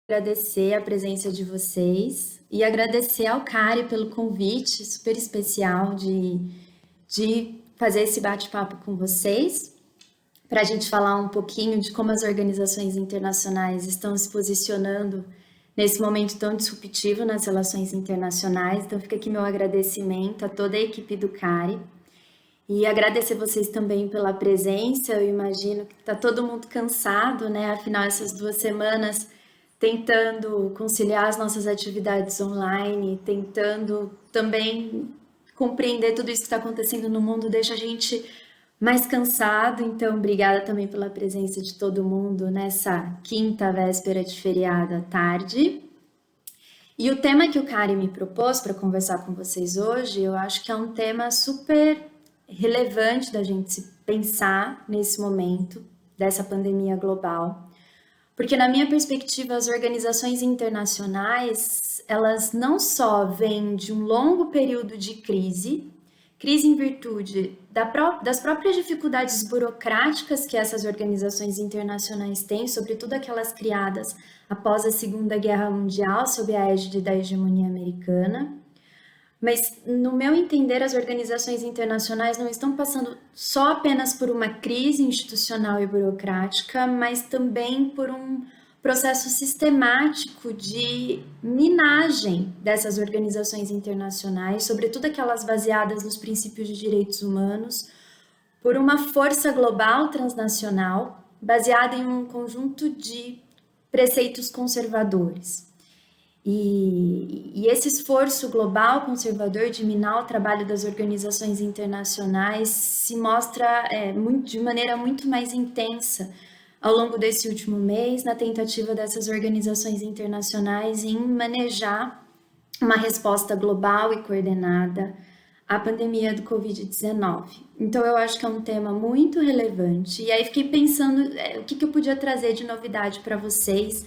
Agradecer a presença de vocês e agradecer ao Cari pelo convite super especial de fazer esse bate-papo com vocês, para a gente falar um pouquinho de como as organizações internacionais estão se posicionando nesse momento tão disruptivo nas relações internacionais. Então, fica aqui meu agradecimento a toda a equipe do Cari. E agradecer vocês também pela presença. Eu imagino que está todo mundo cansado, né? Afinal, essas 2 semanas tentando conciliar as nossas atividades online, tentando também compreender tudo isso que está acontecendo no mundo, deixa a gente mais cansado. Então, obrigada também pela presença de todo mundo nessa quinta véspera de feriado à tarde. E o tema que o Kari me propôs para conversar com vocês hoje, eu acho que é um tema super relevante da gente se pensar nesse momento dessa pandemia global. Porque na minha perspectiva, as organizações internacionais, elas não só vêm de um longo período de crise em virtude das próprias dificuldades burocráticas que essas organizações internacionais têm, sobretudo aquelas criadas após a Segunda Guerra Mundial, sob a égide da hegemonia americana. Mas, no meu entender, as organizações internacionais não estão passando só apenas por uma crise institucional e burocrática, mas também por um processo sistemático de minagem dessas organizações internacionais, sobretudo aquelas baseadas nos princípios de direitos humanos, por uma força global transnacional baseada em um conjunto de preceitos conservadores. E esse esforço global conservador de minar o trabalho das organizações internacionais se mostra de maneira muito mais intensa ao longo desse último mês, na tentativa dessas organizações internacionais em manejar uma resposta global e coordenada à pandemia do Covid-19. Então, eu acho que é um tema muito relevante. E aí, fiquei pensando o que eu podia trazer de novidade para vocês.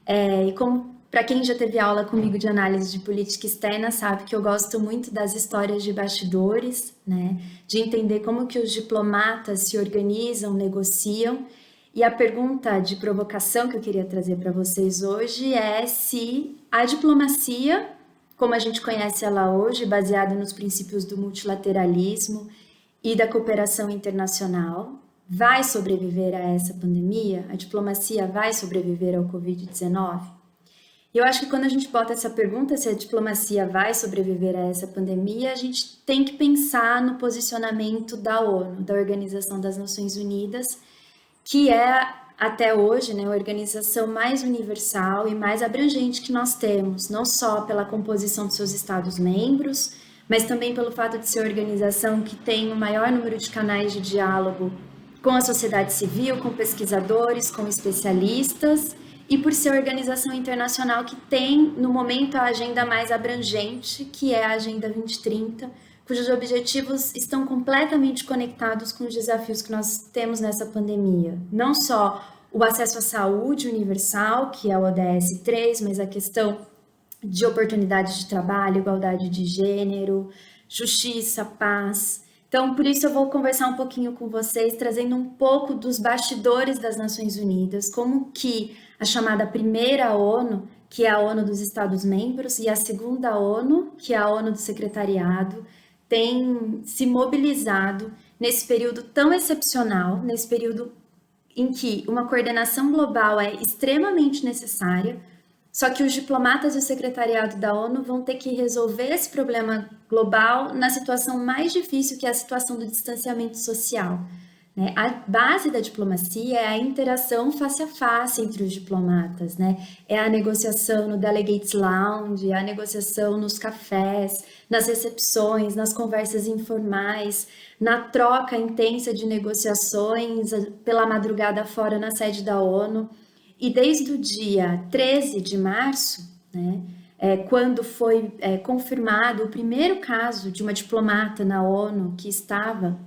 E como para quem já teve aula comigo de análise de política externa, sabe que eu gosto muito das histórias de bastidores, né? De entender como que os diplomatas se organizam, negociam. E a pergunta de provocação que eu queria trazer para vocês hoje é se a diplomacia, como a gente conhece ela hoje, baseada nos princípios do multilateralismo e da cooperação internacional, vai sobreviver a essa pandemia? A diplomacia vai sobreviver ao Covid-19? E eu acho que quando a gente bota essa pergunta, se a diplomacia vai sobreviver a essa pandemia, a gente tem que pensar no posicionamento da ONU, da Organização das Nações Unidas, que é, até hoje, né, a organização mais universal e mais abrangente que nós temos, não só pela composição de seus Estados-membros, mas também pelo fato de ser a organização que tem o maior número de canais de diálogo com a sociedade civil, com pesquisadores, com especialistas, e por ser a organização internacional que tem, no momento, a agenda mais abrangente, que é a Agenda 2030, cujos objetivos estão completamente conectados com os desafios que nós temos nessa pandemia. Não só o acesso à saúde universal, que é o ODS 3, mas a questão de oportunidades de trabalho, igualdade de gênero, justiça, paz. Então, por isso eu vou conversar um pouquinho com vocês, trazendo um pouco dos bastidores das Nações Unidas, como que a chamada primeira ONU, que é a ONU dos Estados-membros, e a segunda ONU, que é a ONU do Secretariado, tem se mobilizado nesse período tão excepcional, nesse período em que uma coordenação global é extremamente necessária, só que os diplomatas e o secretariado da ONU vão ter que resolver esse problema global na situação mais difícil, que é a situação do distanciamento social. Né? A base da diplomacia é a interação face a face entre os diplomatas, né? É a negociação no Delegates Lounge, a negociação nos cafés, nas recepções, nas conversas informais, na troca intensa de negociações pela madrugada fora na sede da ONU. E desde o dia 13 de março, né, quando foi confirmado o primeiro caso de uma diplomata na ONU que estava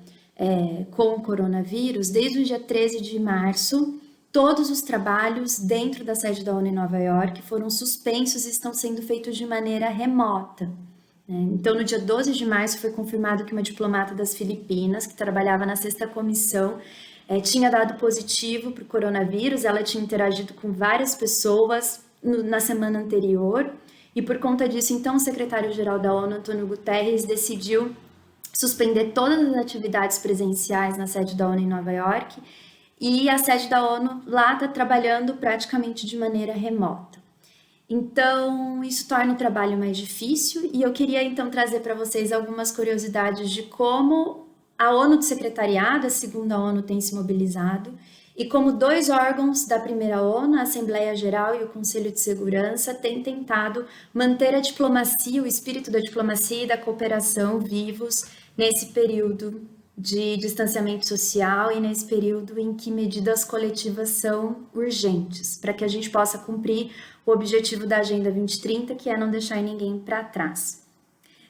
com o coronavírus, desde o dia 13 de março, todos os trabalhos dentro da sede da ONU em Nova York foram suspensos e estão sendo feitos de maneira remota. Né? Então, no dia 12 de março, foi confirmado que uma diplomata das Filipinas, que trabalhava na sexta comissão, tinha dado positivo para o coronavírus. Ela tinha interagido com várias pessoas na semana anterior, e por conta disso, então, o secretário-geral da ONU, Antônio Guterres, decidiu suspender todas as atividades presenciais na sede da ONU em Nova York, e a sede da ONU lá está trabalhando praticamente de maneira remota. Então, isso torna o trabalho mais difícil, e eu queria então trazer para vocês algumas curiosidades de como a ONU do Secretariado, a segunda ONU, tem se mobilizado, e como dois órgãos da primeira ONU, a Assembleia Geral e o Conselho de Segurança, têm tentado manter a diplomacia, o espírito da diplomacia e da cooperação vivos nesse período de distanciamento social e nesse período em que medidas coletivas são urgentes, para que a gente possa cumprir o objetivo da Agenda 2030, que é não deixar ninguém para trás.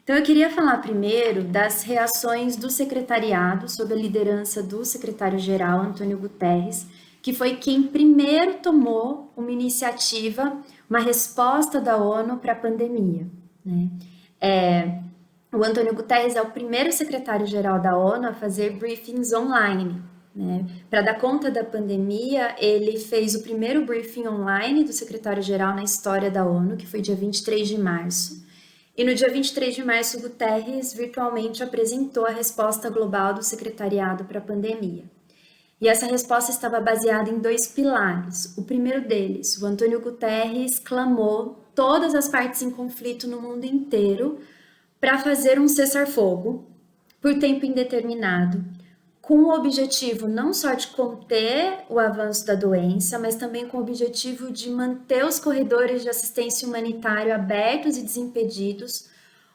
Então, eu queria falar primeiro das reações do secretariado sob a liderança do secretário-geral, Antônio Guterres, que foi quem primeiro tomou uma iniciativa, uma resposta da ONU para a pandemia, né? O Antônio Guterres é o primeiro secretário-geral da ONU a fazer briefings online, né? Para dar conta da pandemia, ele fez o primeiro briefing online do secretário-geral na história da ONU, que foi dia 23 de março. E no dia 23 de março, Guterres virtualmente apresentou a resposta global do secretariado para a pandemia. E essa resposta estava baseada em dois pilares. O primeiro deles, o Antônio Guterres clamou todas as partes em conflito no mundo inteiro para fazer um cessar-fogo por tempo indeterminado, com o objetivo não só de conter o avanço da doença, mas também com o objetivo de manter os corredores de assistência humanitária abertos e desimpedidos,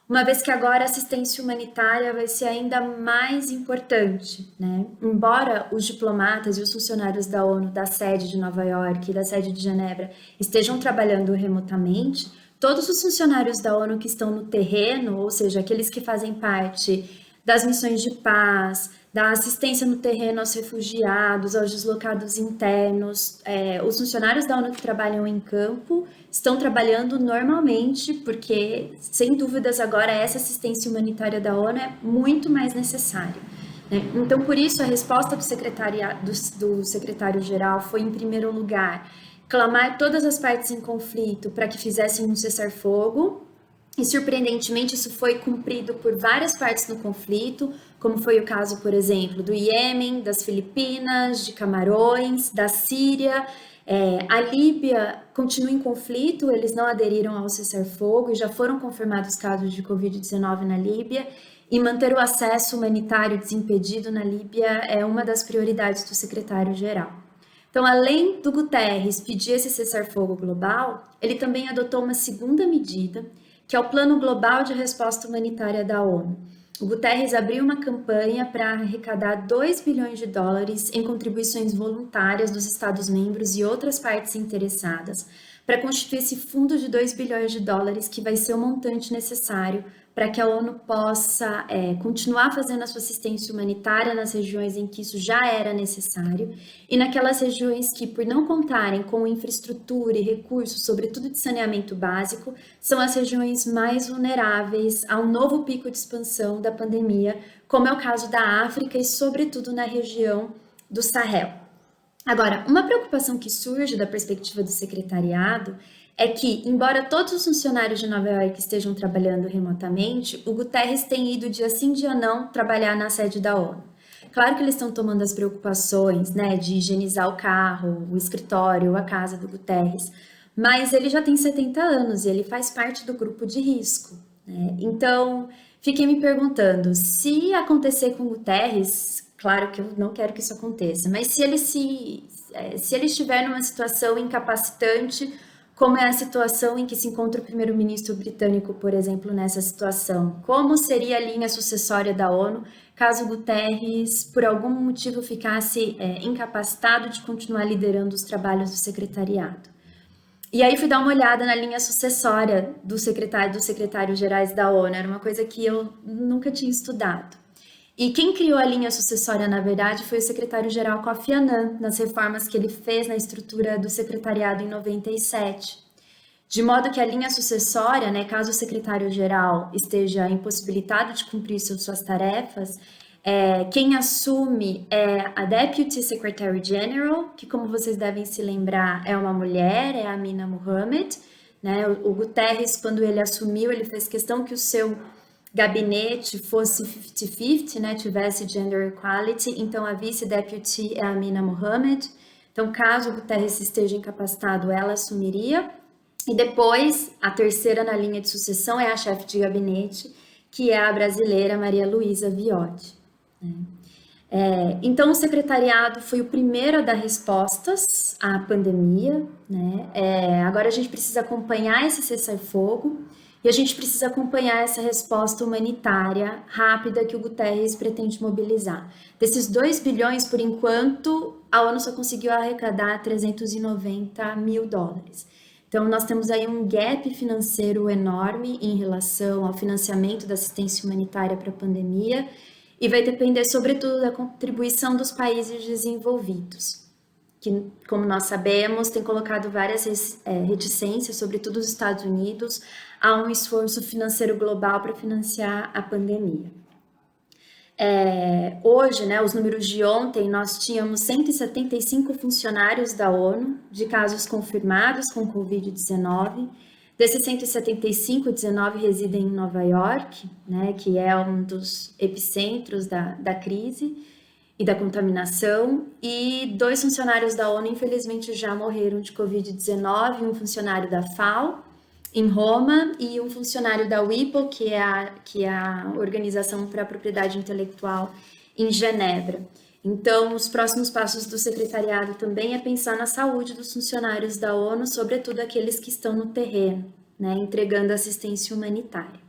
uma vez que agora a assistência humanitária vai ser ainda mais importante, né? Embora os diplomatas e os funcionários da ONU, da sede de Nova York e da sede de Genebra, estejam trabalhando remotamente, todos os funcionários da ONU que estão no terreno, ou seja, aqueles que fazem parte das missões de paz, da assistência no terreno aos refugiados, aos deslocados internos, os funcionários da ONU que trabalham em campo estão trabalhando normalmente, porque, sem dúvidas, agora essa assistência humanitária da ONU é muito mais necessária, né? Então, por isso, a resposta do secretário-geral foi, em primeiro lugar, clamar todas as partes em conflito para que fizessem um cessar-fogo. E, surpreendentemente, isso foi cumprido por várias partes no conflito, como foi o caso, por exemplo, do Iêmen, das Filipinas, de Camarões, da Síria. A Líbia continua em conflito, eles não aderiram ao cessar-fogo e já foram confirmados casos de Covid-19 na Líbia. E manter o acesso humanitário desimpedido na Líbia é uma das prioridades do secretário-geral. Então, além do Guterres pedir esse cessar-fogo global, ele também adotou uma segunda medida, que é o Plano Global de Resposta Humanitária da ONU. O Guterres abriu uma campanha para arrecadar 2 bilhões de dólares em contribuições voluntárias dos Estados-membros e outras partes interessadas, para constituir esse fundo de 2 bilhões de dólares, que vai ser o montante necessário para que a ONU possa continuar fazendo a sua assistência humanitária nas regiões em que isso já era necessário e naquelas regiões que, por não contarem com infraestrutura e recursos, sobretudo de saneamento básico, são as regiões mais vulneráveis a um novo pico de expansão da pandemia, como é o caso da África e, sobretudo, na região do Sahel. Agora, uma preocupação que surge da perspectiva do secretariado é que, embora todos os funcionários de Nova York estejam trabalhando remotamente, o Guterres tem ido dia sim, dia não, trabalhar na sede da ONU. Claro que eles estão tomando as preocupações, né, de higienizar o carro, o escritório, a casa do Guterres, mas ele já tem 70 anos e ele faz parte do grupo de risco, né? Então, fiquei me perguntando, se acontecer com o Guterres, claro que eu não quero que isso aconteça, mas se ele estiver numa situação incapacitante, como é a situação em que se encontra o primeiro-ministro britânico, por exemplo, nessa situação? Como seria a linha sucessória da ONU caso Guterres, por algum motivo, ficasse incapacitado de continuar liderando os trabalhos do secretariado? E aí fui dar uma olhada na linha sucessória dos secretários-gerais da ONU, era uma coisa que eu nunca tinha estudado. E quem criou a linha sucessória, na verdade, foi o secretário-geral Kofi Annan, nas reformas que ele fez na estrutura do secretariado em 97. De modo que a linha sucessória, né, caso o secretário-geral esteja impossibilitado de cumprir suas tarefas, Quem assume é a Deputy Secretary General, que, como vocês devem se lembrar, é uma mulher, é a Amina Mohamed, né? O Guterres, quando ele assumiu, ele fez questão que o seu gabinete fosse 50-50, né? Tivesse gender equality, então a vice-deputy é a Amina Mohamed. Então, caso o Guterres esteja incapacitado, ela assumiria. E depois, a terceira na linha de sucessão é a chefe de gabinete, que é a brasileira Maria Luísa Viotti. Então, o secretariado foi o primeiro a dar respostas à pandemia, né? Agora a gente precisa acompanhar esse cessar-fogo e a gente precisa acompanhar essa resposta humanitária rápida que o Guterres pretende mobilizar. Desses 2 bilhões, por enquanto, a ONU só conseguiu arrecadar 390 mil dólares. Então, nós temos aí um gap financeiro enorme em relação ao financiamento da assistência humanitária para a pandemia, e vai depender, sobretudo, da contribuição dos países desenvolvidos, que, como nós sabemos, tem colocado várias reticências, sobretudo os Estados Unidos, a um esforço financeiro global para financiar a pandemia. Hoje, né, os números de ontem, nós tínhamos 175 funcionários da ONU de casos confirmados com Covid-19. Desses 175, 19 residem em Nova York, né, que é um dos epicentros da crise e da contaminação, e 2 funcionários da ONU, infelizmente, já morreram de Covid-19, um funcionário da FAO, em Roma, e um funcionário da WIPO, que é a Organização para a Propriedade Intelectual, em Genebra. Então, os próximos passos do secretariado também é pensar na saúde dos funcionários da ONU, sobretudo aqueles que estão no terreno, né, entregando assistência humanitária.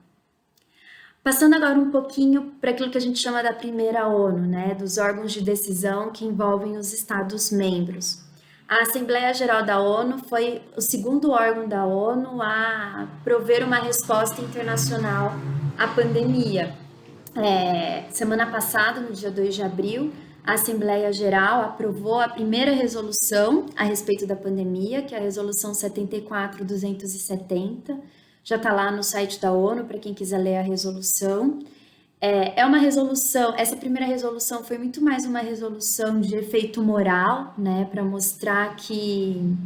Passando agora um pouquinho para aquilo que a gente chama da primeira ONU, né, dos órgãos de decisão que envolvem os Estados-membros. A Assembleia Geral da ONU foi o segundo órgão da ONU a prover uma resposta internacional à pandemia. Semana passada, no dia 2 de abril, a Assembleia Geral aprovou a primeira resolução a respeito da pandemia, que é a resolução 74.270. Já está lá no site da ONU para quem quiser ler a resolução. É uma resolução, essa primeira resolução foi muito mais uma resolução de efeito moral, né, para mostrar que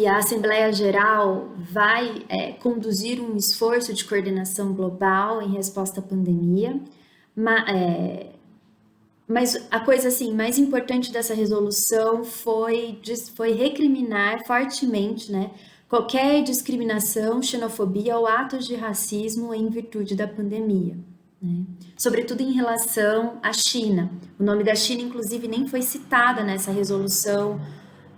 a Assembleia Geral vai conduzir um esforço de coordenação global em resposta à pandemia, mas a coisa assim, mais importante dessa resolução foi recriminar fortemente, né, qualquer discriminação, xenofobia ou atos de racismo em virtude da pandemia, né? Sobretudo em relação à China. O nome da China, inclusive, nem foi citada nessa resolução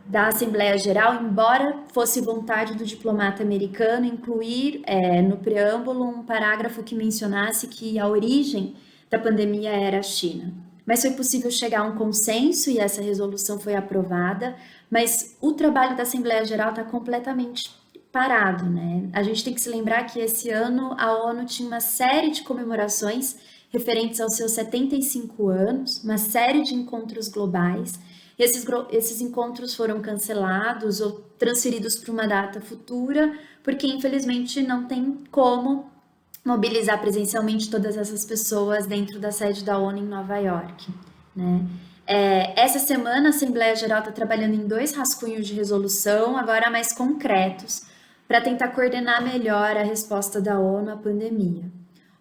da Assembleia Geral, embora fosse vontade do diplomata americano incluir no preâmbulo um parágrafo que mencionasse que a origem da pandemia era a China. Mas foi possível chegar a um consenso e essa resolução foi aprovada, mas o trabalho da Assembleia Geral está completamente parado, né? A gente tem que se lembrar que esse ano a ONU tinha uma série de comemorações referentes aos seus 75 anos, uma série de encontros globais. Esses encontros foram cancelados ou transferidos para uma data futura, porque infelizmente não tem como mobilizar presencialmente todas essas pessoas dentro da sede da ONU em Nova York, né? Essa semana a Assembleia Geral está trabalhando em 2 rascunhos de resolução, agora mais concretos, para tentar coordenar melhor a resposta da ONU à pandemia.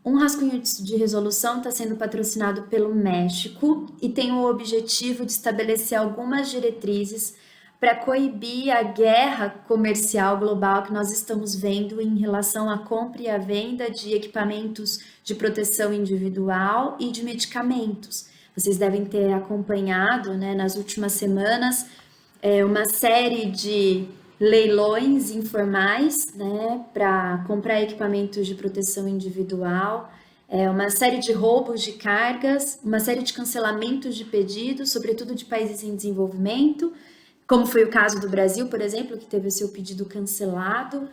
Um rascunho de resolução está sendo patrocinado pelo México e tem o objetivo de estabelecer algumas diretrizes para coibir a guerra comercial global que nós estamos vendo em relação à compra e à venda de equipamentos de proteção individual e de medicamentos. Vocês devem ter acompanhado, né, nas últimas semanas uma série de leilões informais, né, para comprar equipamentos de proteção individual, uma série de roubos de cargas, uma série de cancelamentos de pedidos, sobretudo de países em desenvolvimento, como foi o caso do Brasil, por exemplo, que teve o seu pedido cancelado.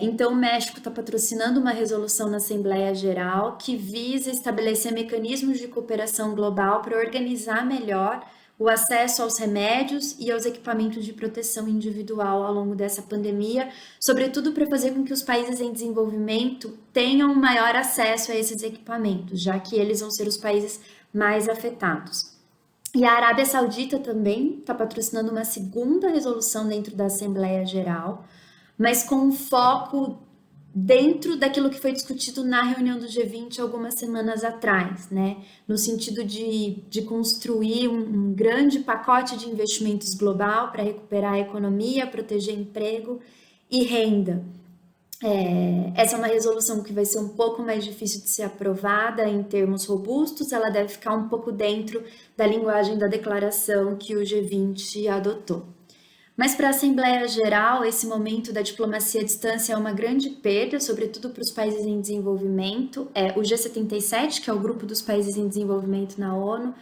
Então, o México está patrocinando uma resolução na Assembleia Geral que visa estabelecer mecanismos de cooperação global para organizar melhor o acesso aos remédios e aos equipamentos de proteção individual ao longo dessa pandemia, sobretudo para fazer com que os países em desenvolvimento tenham maior acesso a esses equipamentos, já que eles vão ser os países mais afetados. E a Arábia Saudita também está patrocinando uma segunda resolução dentro da Assembleia Geral, mas com um foco dentro daquilo que foi discutido na reunião do G20 algumas semanas atrás, né? No sentido de construir um grande pacote de investimentos global para recuperar a economia, proteger emprego e renda. Essa é uma resolução que vai ser um pouco mais difícil de ser aprovada em termos robustos, ela deve ficar um pouco dentro da linguagem da declaração que o G20 adotou. Mas para a Assembleia Geral, esse momento da diplomacia à distância é uma grande perda, sobretudo para os países em desenvolvimento. O G77, que é o grupo dos países em desenvolvimento na ONU,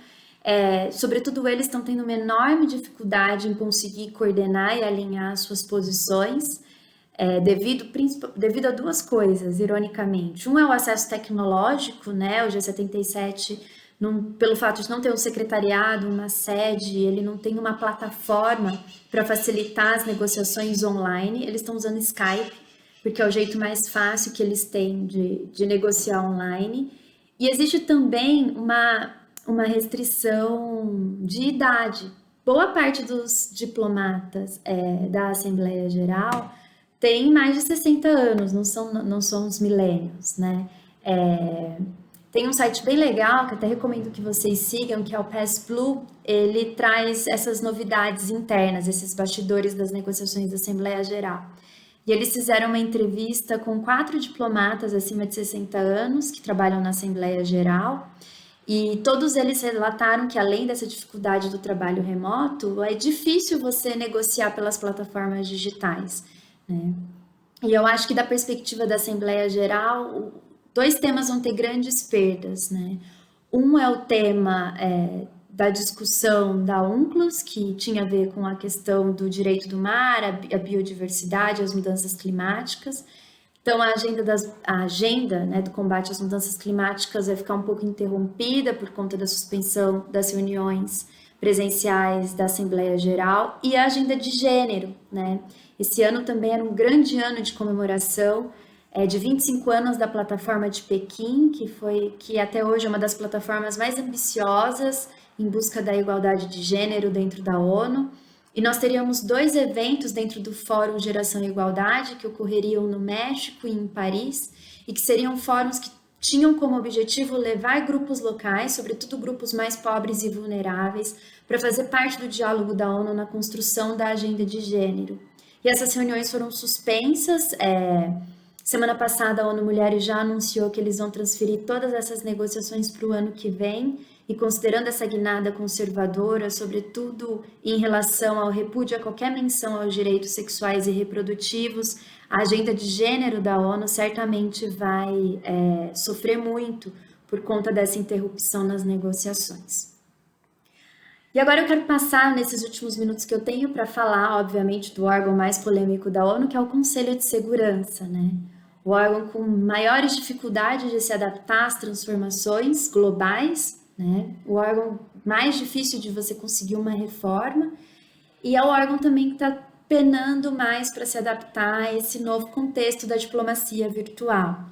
sobretudo eles estão tendo uma enorme dificuldade em conseguir coordenar e alinhar suas posições, devido a duas coisas, ironicamente. Um é o acesso tecnológico, né? O G77, pelo fato de não ter um secretariado, uma sede, ele não tem uma plataforma para facilitar as negociações online. Eles estão usando Skype, porque é o jeito mais fácil que eles têm de negociar online. E existe também uma restrição de idade. Boa parte dos diplomatas da Assembleia Geral tem mais de 60 anos, não são os millennials, né? Tem um site bem legal, que até recomendo que vocês sigam, que é o PassBlue. Ele traz essas novidades internas, esses bastidores das negociações da Assembleia Geral. E eles fizeram uma entrevista com 4 diplomatas acima de 60 anos, que trabalham na Assembleia Geral, e todos eles relataram que, além dessa dificuldade do trabalho remoto, é difícil você negociar pelas plataformas digitais, né? E eu acho que, da perspectiva da Assembleia Geral, 2 temas vão ter grandes perdas, né? Um é o tema da discussão da UNCLOS, que tinha a ver com a questão do direito do mar, a biodiversidade, as mudanças climáticas. Então, a agenda, né, do combate às mudanças climáticas vai ficar um pouco interrompida por conta da suspensão das reuniões presenciais da Assembleia Geral, e a agenda de gênero, né? Esse ano também era um grande ano de comemoração de 25 anos da plataforma de Pequim, que até hoje é uma das plataformas mais ambiciosas em busca da igualdade de gênero dentro da ONU. E nós teríamos 2 eventos dentro do Fórum Geração e Igualdade, que ocorreriam no México e em Paris, e que seriam fóruns que tinham como objetivo levar grupos locais, sobretudo grupos mais pobres e vulneráveis, para fazer parte do diálogo da ONU na construção da agenda de gênero. E essas reuniões foram suspensas. Semana passada, a ONU Mulheres já anunciou que eles vão transferir todas essas negociações para o ano que vem, e considerando essa guinada conservadora, sobretudo em relação ao repúdio a qualquer menção aos direitos sexuais e reprodutivos, a agenda de gênero da ONU certamente vai sofrer muito por conta dessa interrupção nas negociações. E agora eu quero passar, nesses últimos minutos que eu tenho, para falar, obviamente, do órgão mais polêmico da ONU, que é o Conselho de Segurança, né? O órgão com maiores dificuldades de se adaptar às transformações globais, né? O órgão mais difícil de você conseguir uma reforma, e é o órgão também que está penando mais para se adaptar a esse novo contexto da diplomacia virtual.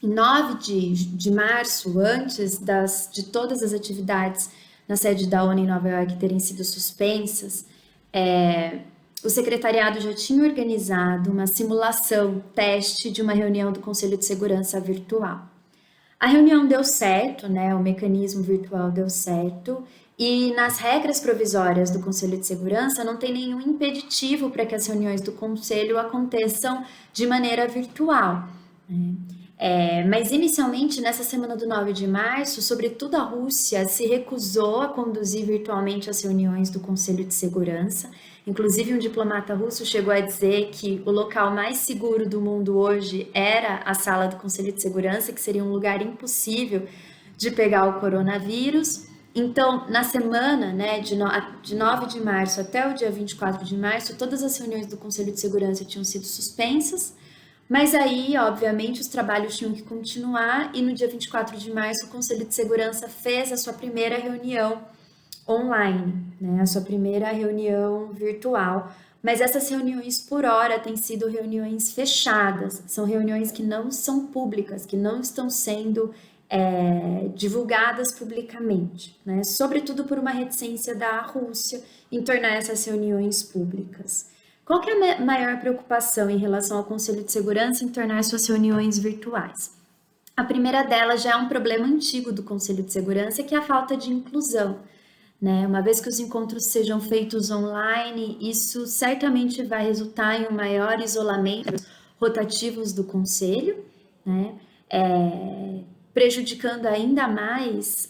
Em 9 de março, antes de todas as atividades na sede da ONU em Nova York terem sido suspensas, o secretariado já tinha organizado uma simulação, teste de uma reunião do Conselho de Segurança virtual. A reunião deu certo, né? O mecanismo virtual deu certo, e nas regras provisórias do Conselho de Segurança não tem nenhum impeditivo para que as reuniões do Conselho aconteçam de maneira virtual, né? Mas inicialmente, nessa semana do 9 de março, sobretudo a Rússia se recusou a conduzir virtualmente as reuniões do Conselho de Segurança. Inclusive, um diplomata russo chegou a dizer que o local mais seguro do mundo hoje era a sala do Conselho de Segurança, que seria um lugar impossível de pegar o coronavírus. Então, na semana, né, de 9 de março até o dia 24 de março, todas as reuniões do Conselho de Segurança tinham sido suspensas. Mas aí, obviamente, os trabalhos tinham que continuar, e no dia 24 de março o Conselho de Segurança fez a sua primeira reunião online, né? A sua primeira reunião virtual. Mas essas reuniões, por hora, têm sido reuniões fechadas, são reuniões que não são públicas, que não estão sendo divulgadas publicamente, né? Sobretudo por uma reticência da Rússia em tornar essas reuniões públicas. Qual que é a maior preocupação em relação ao Conselho de Segurança em tornar suas reuniões virtuais? A primeira delas já é um problema antigo do Conselho de Segurança, que é a falta de inclusão, né? Uma vez que os encontros sejam feitos online, isso certamente vai resultar em um maior isolamento dos rotativos do Conselho, né? Prejudicando ainda mais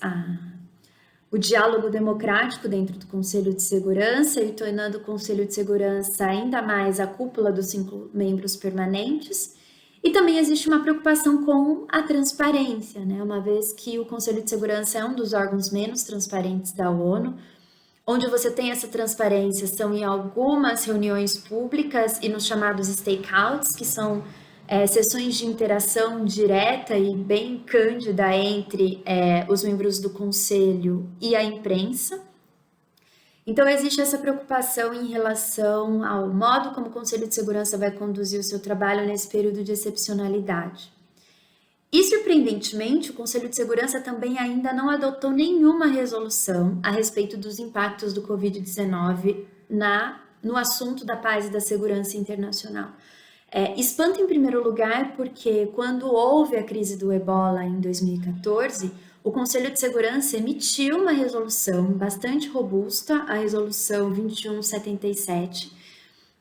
o diálogo democrático dentro do Conselho de Segurança e tornando o Conselho de Segurança ainda mais a cúpula dos 5 membros permanentes. E também existe uma preocupação com a transparência, né? Uma vez que o Conselho de Segurança é um dos órgãos menos transparentes da ONU, onde você tem essa transparência são em algumas reuniões públicas e nos chamados stakeouts, que são sessões de interação direta e bem cândida entre os membros do Conselho e a imprensa. Então, existe essa preocupação em relação ao modo como o Conselho de Segurança vai conduzir o seu trabalho nesse período de excepcionalidade. E, surpreendentemente, o Conselho de Segurança também ainda não adotou nenhuma resolução a respeito dos impactos do Covid-19 no assunto da paz e da segurança internacional. Espanta em primeiro lugar porque quando houve a crise do Ebola em 2014, o Conselho de Segurança emitiu uma resolução bastante robusta, a resolução 2177,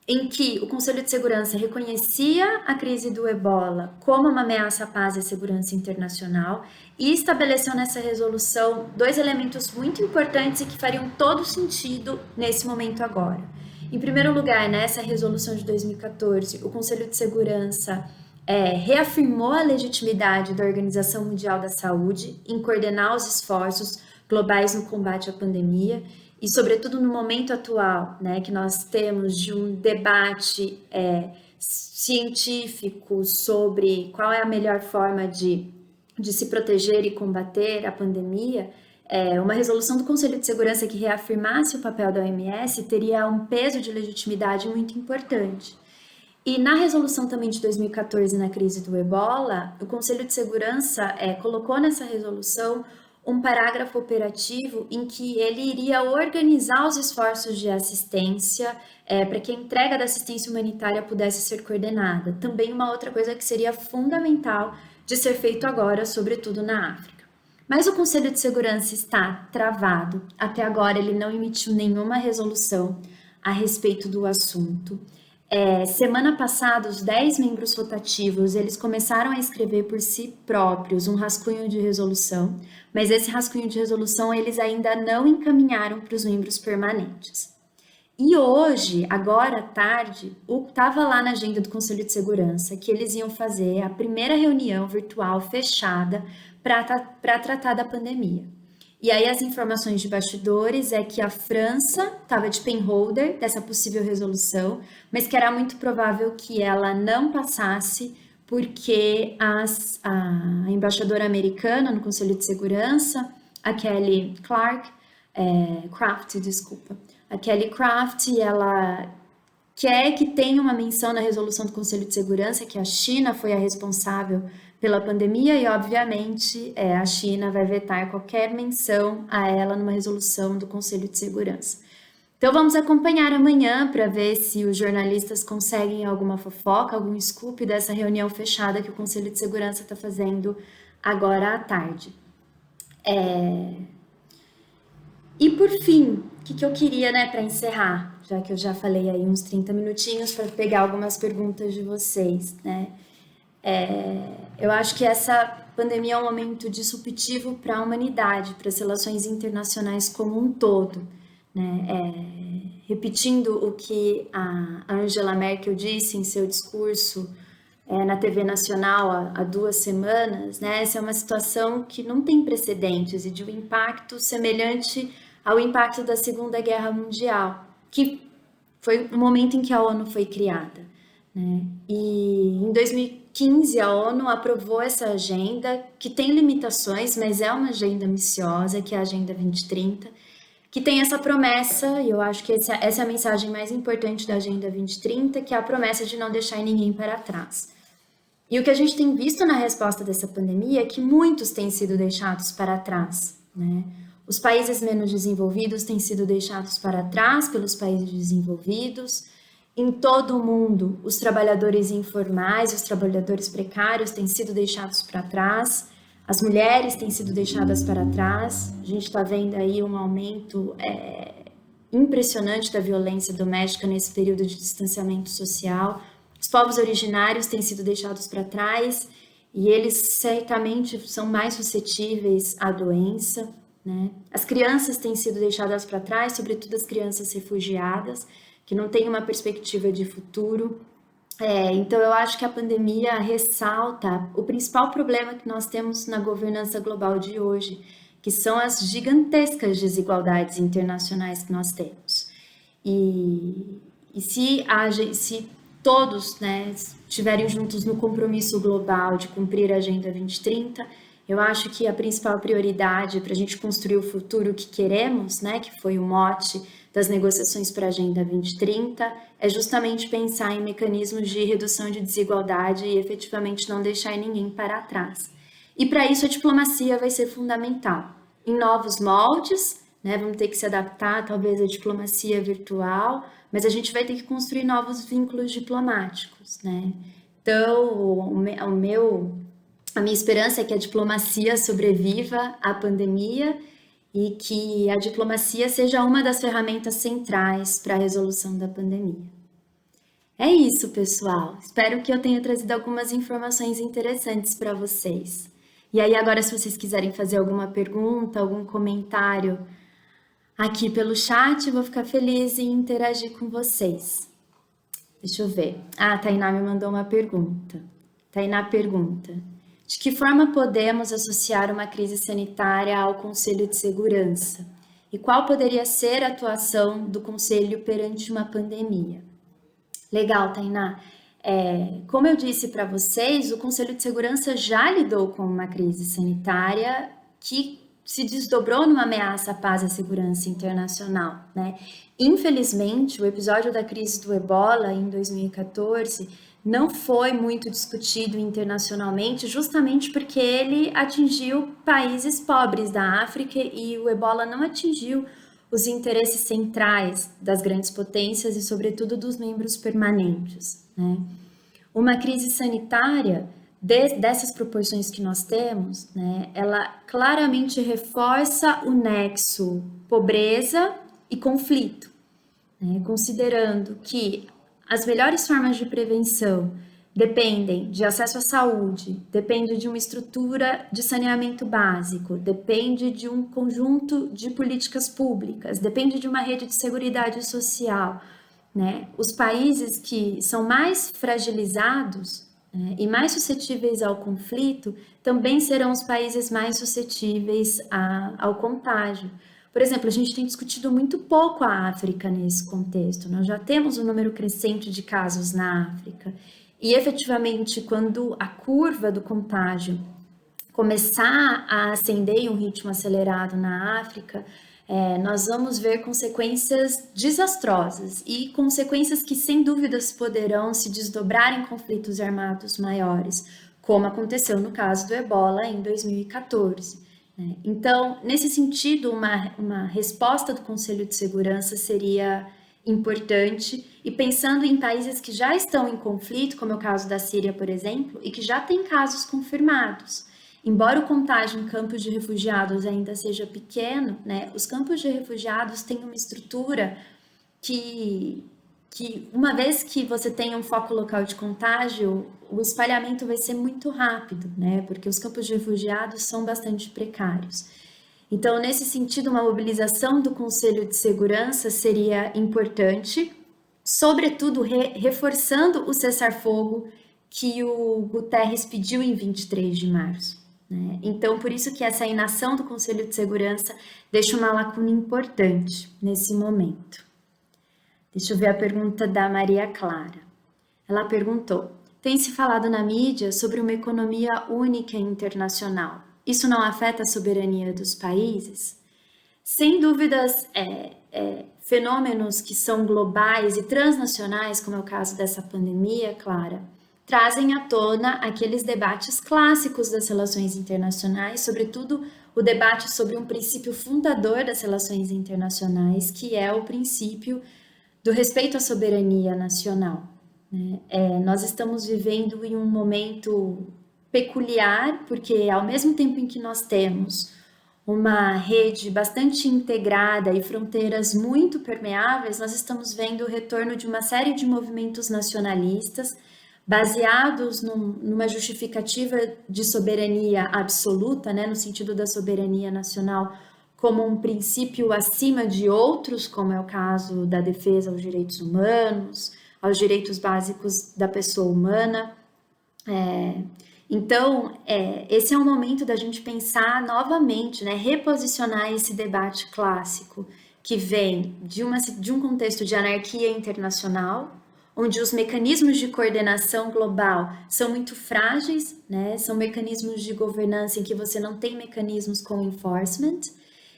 em que o Conselho de Segurança reconhecia a crise do Ebola como uma ameaça à paz e à segurança internacional e estabeleceu nessa resolução 2 elementos muito importantes e que fariam todo sentido nesse momento agora. Em primeiro lugar, nessa resolução de 2014, o Conselho de Segurança reafirmou a legitimidade da Organização Mundial da Saúde em coordenar os esforços globais no combate à pandemia e, sobretudo, no momento atual, né, que nós temos de um debate científico sobre qual é a melhor forma de se proteger e combater a pandemia, uma resolução do Conselho de Segurança que reafirmasse o papel da OMS teria um peso de legitimidade muito importante. E na resolução também de 2014, na crise do Ebola, o Conselho de Segurança colocou nessa resolução um parágrafo operativo em que ele iria organizar os esforços de assistência para que a entrega da assistência humanitária pudesse ser coordenada. Também uma outra coisa que seria fundamental de ser feito agora, sobretudo na África. Mas o Conselho de Segurança está travado. Até agora ele não emitiu nenhuma resolução a respeito do assunto. Semana passada, os 10 membros rotativos, eles começaram a escrever por si próprios um rascunho de resolução, mas esse rascunho de resolução eles ainda não encaminharam para os membros permanentes. E hoje, agora à tarde, estava lá na agenda do Conselho de Segurança que eles iam fazer a primeira reunião virtual fechada para tratar da pandemia. E aí as informações de bastidores é que a França estava de penholder dessa possível resolução, mas que era muito provável que ela não passasse porque a embaixadora americana no Conselho de Segurança, a Kelly Craft, ela quer que tenha uma menção na resolução do Conselho de Segurança que a China foi a responsável pela pandemia e, obviamente, a China vai vetar qualquer menção a ela numa resolução do Conselho de Segurança. Então, vamos acompanhar amanhã para ver se os jornalistas conseguem alguma fofoca, algum scoop dessa reunião fechada que o Conselho de Segurança está fazendo agora à tarde. E, por fim, o que eu queria, para encerrar, já que eu já falei aí uns 30 minutinhos para pegar algumas perguntas de vocês, eu acho que essa pandemia é um momento disruptivo para a humanidade, para as relações internacionais como um todo, repetindo o que a Angela Merkel disse em seu discurso na TV Nacional há 2 semanas, essa é uma situação que não tem precedentes e de um impacto semelhante ao impacto da Segunda Guerra Mundial, que foi o momento em que a ONU foi criada. E em 2015 a ONU aprovou essa agenda, que tem limitações, mas é uma agenda ambiciosa, que é a Agenda 2030, que tem essa promessa, e eu acho que essa é a mensagem mais importante da Agenda 2030, que é a promessa de não deixar ninguém para trás. E o que a gente tem visto na resposta dessa pandemia é que muitos têm sido deixados para trás, né? Os países menos desenvolvidos têm sido deixados para trás pelos países desenvolvidos. Em todo o mundo, os trabalhadores informais, os trabalhadores precários têm sido deixados para trás. As mulheres têm sido deixadas para trás. A gente está vendo aí um aumento impressionante da violência doméstica nesse período de distanciamento social. Os povos originários têm sido deixados para trás e eles certamente são mais suscetíveis à doença, né? As crianças têm sido deixadas para trás, sobretudo as crianças refugiadas, que não têm uma perspectiva de futuro. Então, eu acho que a pandemia ressalta o principal problema que nós temos na governança global de hoje, que são as gigantescas desigualdades internacionais que nós temos. E se todos, né, estiverem juntos no compromisso global de cumprir a Agenda 2030, eu acho que a principal prioridade para a gente construir o futuro que queremos, né, que foi o mote das negociações para a Agenda 2030, é justamente pensar em mecanismos de redução de desigualdade e efetivamente não deixar ninguém para trás. E para isso a diplomacia vai ser fundamental. Em novos moldes, né, vamos ter que se adaptar talvez à diplomacia virtual, mas a gente vai ter que construir novos vínculos diplomáticos, né? Então, a minha esperança é que a diplomacia sobreviva à pandemia e que a diplomacia seja uma das ferramentas centrais para a resolução da pandemia. É isso, pessoal. Espero que eu tenha trazido algumas informações interessantes para vocês. E aí, agora, se vocês quiserem fazer alguma pergunta, algum comentário aqui pelo chat, eu vou ficar feliz em interagir com vocês. Deixa eu ver. A Tainá me mandou uma pergunta. Tainá pergunta: de que forma podemos associar uma crise sanitária ao Conselho de Segurança? E qual poderia ser a atuação do Conselho perante uma pandemia? Legal, Tainá. Como eu disse para vocês, o Conselho de Segurança já lidou com uma crise sanitária que se desdobrou numa ameaça à paz e à segurança internacional, né? Infelizmente, o episódio da crise do Ebola em 2014 não foi muito discutido internacionalmente, justamente porque ele atingiu países pobres da África e o Ebola não atingiu os interesses centrais das grandes potências e, sobretudo, dos membros permanentes, né? Uma crise sanitária dessas proporções que nós temos, né, ela claramente reforça o nexo pobreza e conflito, né, considerando que as melhores formas de prevenção dependem de acesso à saúde, depende de uma estrutura de saneamento básico, depende de um conjunto de políticas públicas, depende de uma rede de seguridade social, né? Os países que são mais fragilizados, né, e mais suscetíveis ao conflito também serão os países mais suscetíveis ao contágio. Por exemplo, a gente tem discutido muito pouco a África nesse contexto. Nós já temos um número crescente de casos na África. E, efetivamente, quando a curva do contágio começar a ascender em um ritmo acelerado na África, nós vamos ver consequências desastrosas e consequências que, sem dúvidas, poderão se desdobrar em conflitos armados maiores, como aconteceu no caso do Ebola em 2014. Né? Então, nesse sentido, uma resposta do Conselho de Segurança seria importante, e pensando em países que já estão em conflito, como é o caso da Síria, por exemplo, e que já tem casos confirmados. Embora o contágio em campos de refugiados ainda seja pequeno, né, os campos de refugiados têm uma estrutura que uma vez que você tem um foco local de contágio, o espalhamento vai ser muito rápido, né, porque os campos de refugiados são bastante precários. Então, nesse sentido, uma mobilização do Conselho de Segurança seria importante, sobretudo reforçando o cessar-fogo que o Guterres pediu em 23 de março. Né? Então, por isso que essa inação do Conselho de Segurança deixa uma lacuna importante nesse momento. Deixa eu ver a pergunta da Maria Clara. Ela perguntou: tem se falado na mídia sobre uma economia única internacional. Isso não afeta a soberania dos países? Sem dúvidas, fenômenos que são globais e transnacionais, como é o caso dessa pandemia, Clara, trazem à tona aqueles debates clássicos das relações internacionais, sobretudo o debate sobre um princípio fundador das relações internacionais, que é o princípio do respeito à soberania nacional, né? Nós estamos vivendo em um momento peculiar, porque ao mesmo tempo em que nós temos uma rede bastante integrada e fronteiras muito permeáveis, nós estamos vendo o retorno de uma série de movimentos nacionalistas baseados numa justificativa de soberania absoluta, né, no sentido da soberania nacional como um princípio acima de outros, como é o caso da defesa aos direitos humanos, aos direitos básicos da pessoa humana. Então, esse é o momento da gente pensar novamente, né, reposicionar esse debate clássico que vem de um contexto de anarquia internacional, onde os mecanismos de coordenação global são muito frágeis, né, são mecanismos de governança em que você não tem mecanismos com enforcement,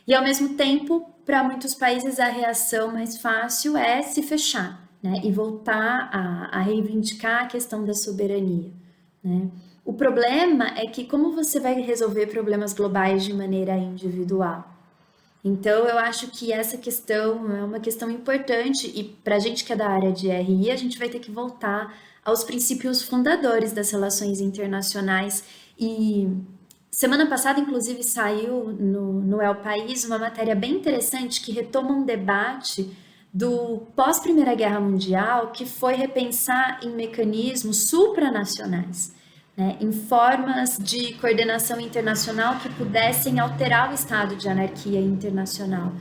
e ao mesmo tempo, para muitos países, a reação mais fácil é se fechar, né, e voltar a reivindicar a questão da soberania, né. O problema é que como você vai resolver problemas globais de maneira individual? Então, eu acho que essa questão é uma questão importante e para a gente que é da área de RI, a gente vai ter que voltar aos princípios fundadores das relações internacionais. E semana passada, inclusive, saiu no El País uma matéria bem interessante que retoma um debate do pós-Primeira Guerra Mundial, que foi repensar em mecanismos supranacionais, né, em formas de coordenação internacional que pudessem alterar o estado de anarquia internacional.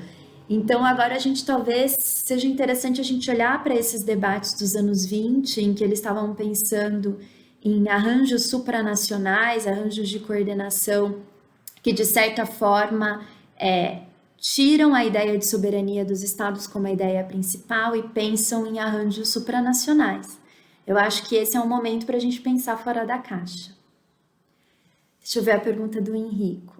Então, agora a gente talvez seja interessante a gente olhar para esses debates dos anos 20, em que eles estavam pensando em arranjos supranacionais, arranjos de coordenação que, de certa forma, tiram a ideia de soberania dos estados como a ideia principal e pensam em arranjos supranacionais. Eu acho que esse é um momento para a gente pensar fora da caixa. Deixa eu ver a pergunta do Henrico.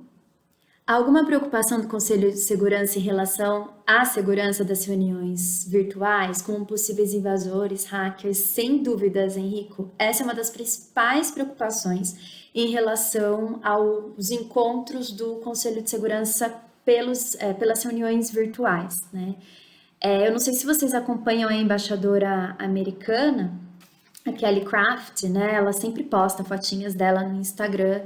Há alguma preocupação do Conselho de Segurança em relação à segurança das reuniões virtuais, com possíveis invasores, hackers? Sem dúvidas, Henrico. Essa é uma das principais preocupações em relação aos encontros do Conselho de Segurança pelas reuniões virtuais, né? Eu não sei se vocês acompanham a embaixadora americana, a Kelly Craft, né? Ela sempre posta fotinhas dela no Instagram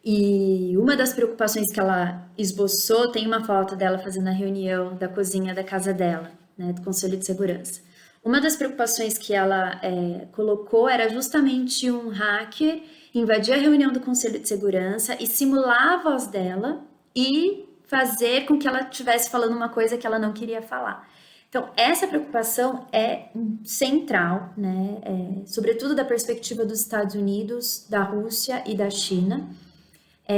e uma das preocupações que ela esboçou, tem uma foto dela fazendo a reunião da cozinha da casa dela, né? Do Conselho de Segurança. Uma das preocupações que ela colocou era justamente um hacker invadir a reunião do Conselho de Segurança e simular a voz dela e fazer com que ela estivesse falando uma coisa que ela não queria falar. Então, essa preocupação é central, né? Sobretudo da perspectiva dos Estados Unidos, da Rússia e da China.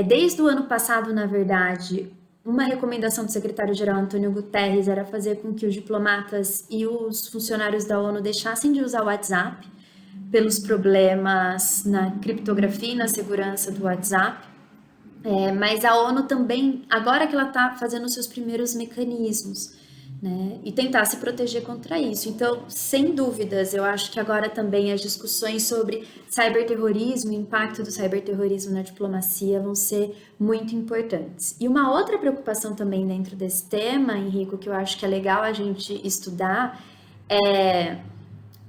Desde o ano passado, na verdade, uma recomendação do secretário-geral Antônio Guterres era fazer com que os diplomatas e os funcionários da ONU deixassem de usar o WhatsApp pelos problemas na criptografia e na segurança do WhatsApp. Mas a ONU também, agora que ela está fazendo os seus primeiros mecanismos, né, e tentar se proteger contra isso. Então, sem dúvidas, eu acho que agora também as discussões sobre cyberterrorismo, o impacto do cyberterrorismo na diplomacia vão ser muito importantes. E uma outra preocupação também dentro desse tema, Henrico, que eu acho que é legal a gente estudar, é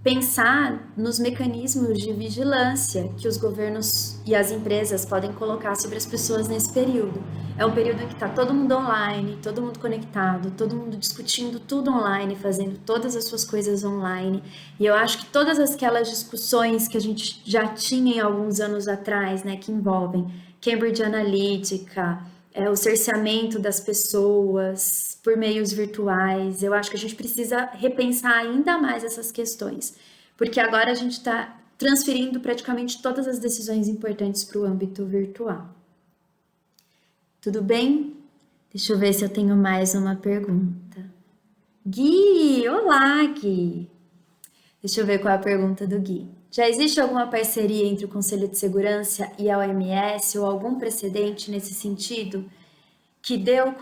pensar nos mecanismos de vigilância que os governos e as empresas podem colocar sobre as pessoas nesse período. É um período em que está todo mundo online, todo mundo conectado, todo mundo discutindo tudo online, fazendo todas as suas coisas online. E eu acho que todas aquelas discussões que a gente já tinha em alguns anos atrás, né, que envolvem Cambridge Analytica, o cerceamento das pessoas por meios virtuais. Eu acho que a gente precisa repensar ainda mais essas questões, porque agora a gente está transferindo praticamente todas as decisões importantes para o âmbito virtual. Tudo bem? Deixa eu ver se eu tenho mais uma pergunta. Gui, olá, Gui. Deixa eu ver qual é a pergunta do Gui. Já existe alguma parceria entre o Conselho de Segurança e a OMS ou algum precedente nesse sentido? que deu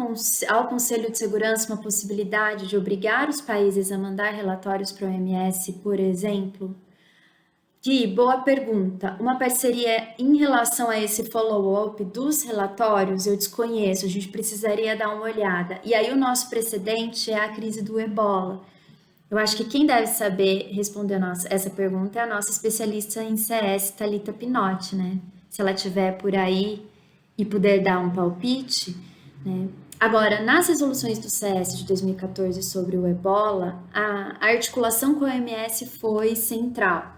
ao Conselho de Segurança uma possibilidade de obrigar os países a mandar relatórios para a OMS, por exemplo? Gui, boa pergunta. Uma parceria em relação a esse follow-up dos relatórios, eu desconheço, a gente precisaria dar uma olhada. E aí o nosso precedente é a crise do Ebola. Eu acho que quem deve saber responder essa pergunta é a nossa especialista em CS, Thalita Pinotti, né? Se ela estiver por aí e puder dar um palpite, né? Agora, nas resoluções do CS de 2014 sobre o Ebola, a articulação com a OMS foi central.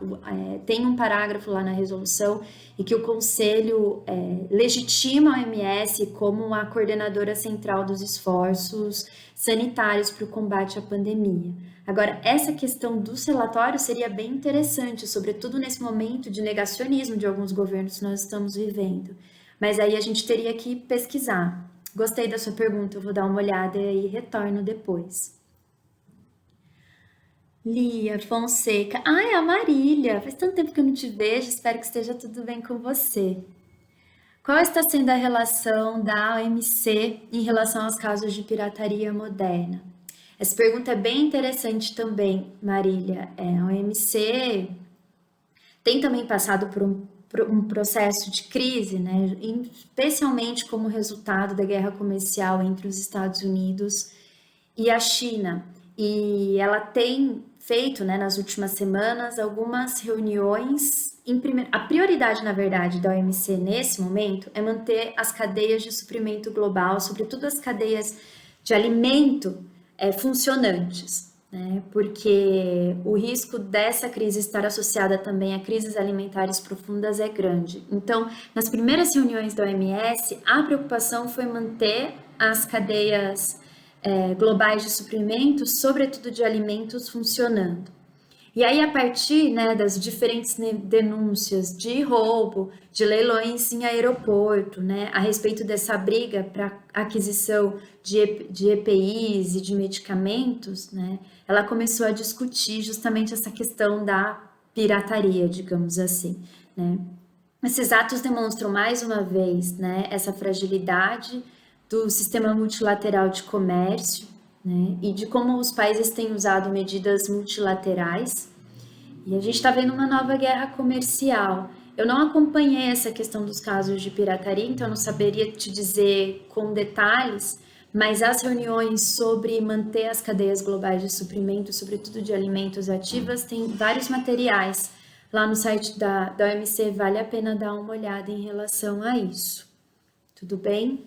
Tem um parágrafo lá na resolução em que o Conselho legitima a OMS como a coordenadora central dos esforços sanitários para o combate à pandemia. Agora, essa questão dos relatórios seria bem interessante, sobretudo nesse momento de negacionismo de alguns governos que nós estamos vivendo. Mas aí a gente teria que pesquisar. Gostei da sua pergunta, eu vou dar uma olhada e aí retorno depois. Lia Fonseca. Ai, a Marília! Faz tanto tempo que eu não te vejo, espero que esteja tudo bem com você. Qual está sendo a relação da OMC em relação aos casos de pirataria moderna? Essa pergunta é bem interessante também, Marília. A OMC tem também passado por um processo de crise, né? Especialmente como resultado da guerra comercial entre os Estados Unidos e a China. E ela tem feito, né, nas últimas semanas, algumas reuniões. A prioridade, na verdade, da OMC nesse momento é manter as cadeias de suprimento global, sobretudo as cadeias de alimento, funcionantes, né? Porque o risco dessa crise estar associada também a crises alimentares profundas é grande. Então, nas primeiras reuniões da OMS, a preocupação foi manter as cadeias globais de suprimentos, sobretudo de alimentos, funcionando. E aí, a partir, né, das diferentes denúncias de roubo, de leilões em aeroporto, né, a respeito dessa briga para aquisição de EPIs e de medicamentos, né, ela começou a discutir justamente essa questão da pirataria, digamos assim, né. Esses atos demonstram mais uma vez, né, essa fragilidade do sistema multilateral de comércio, né, e de como os países têm usado medidas multilaterais. E a gente está vendo uma nova guerra comercial. Eu não acompanhei essa questão dos casos de pirataria, então eu não saberia te dizer com detalhes, mas as reuniões sobre manter as cadeias globais de suprimento, sobretudo de alimentos ativas, tem vários materiais lá no site da OMC, vale a pena dar uma olhada em relação a isso. Tudo bem?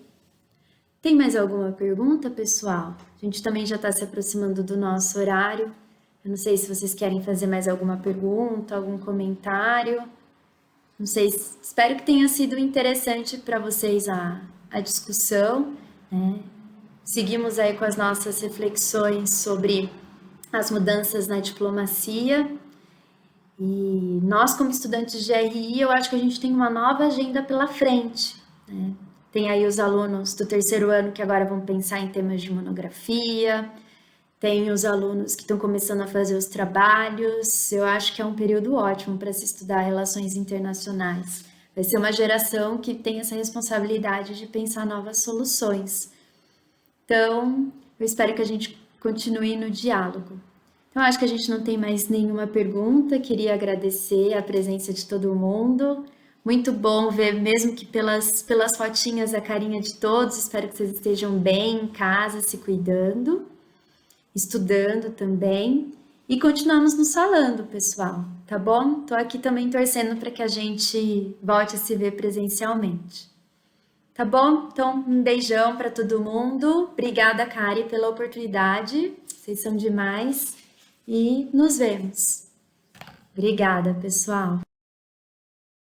Tem mais alguma pergunta, pessoal? A gente também já está se aproximando do nosso horário. Eu não sei se vocês querem fazer mais alguma pergunta, algum comentário. Não sei, espero que tenha sido interessante para vocês a discussão, né? Seguimos aí com as nossas reflexões sobre as mudanças na diplomacia. E nós, como estudantes de RI, eu acho que a gente tem uma nova agenda pela frente, né? Tem aí os alunos do terceiro ano que agora vão pensar em temas de monografia, tem os alunos que estão começando a fazer os trabalhos. Eu acho que é um período ótimo para se estudar relações internacionais. Vai ser uma geração que tem essa responsabilidade de pensar novas soluções. Então, eu espero que a gente continue no diálogo. Então, acho que a gente não tem mais nenhuma pergunta. Queria agradecer a presença de todo mundo. Muito bom ver, mesmo que pelas fotinhas, a carinha de todos. Espero que vocês estejam bem em casa, se cuidando, estudando também. E continuamos nos falando, pessoal, tá bom? Tô aqui também torcendo para que a gente volte a se ver presencialmente. Tá bom? Então, um beijão para todo mundo. Obrigada, Kari, pela oportunidade. Vocês são demais. E nos vemos. Obrigada, pessoal.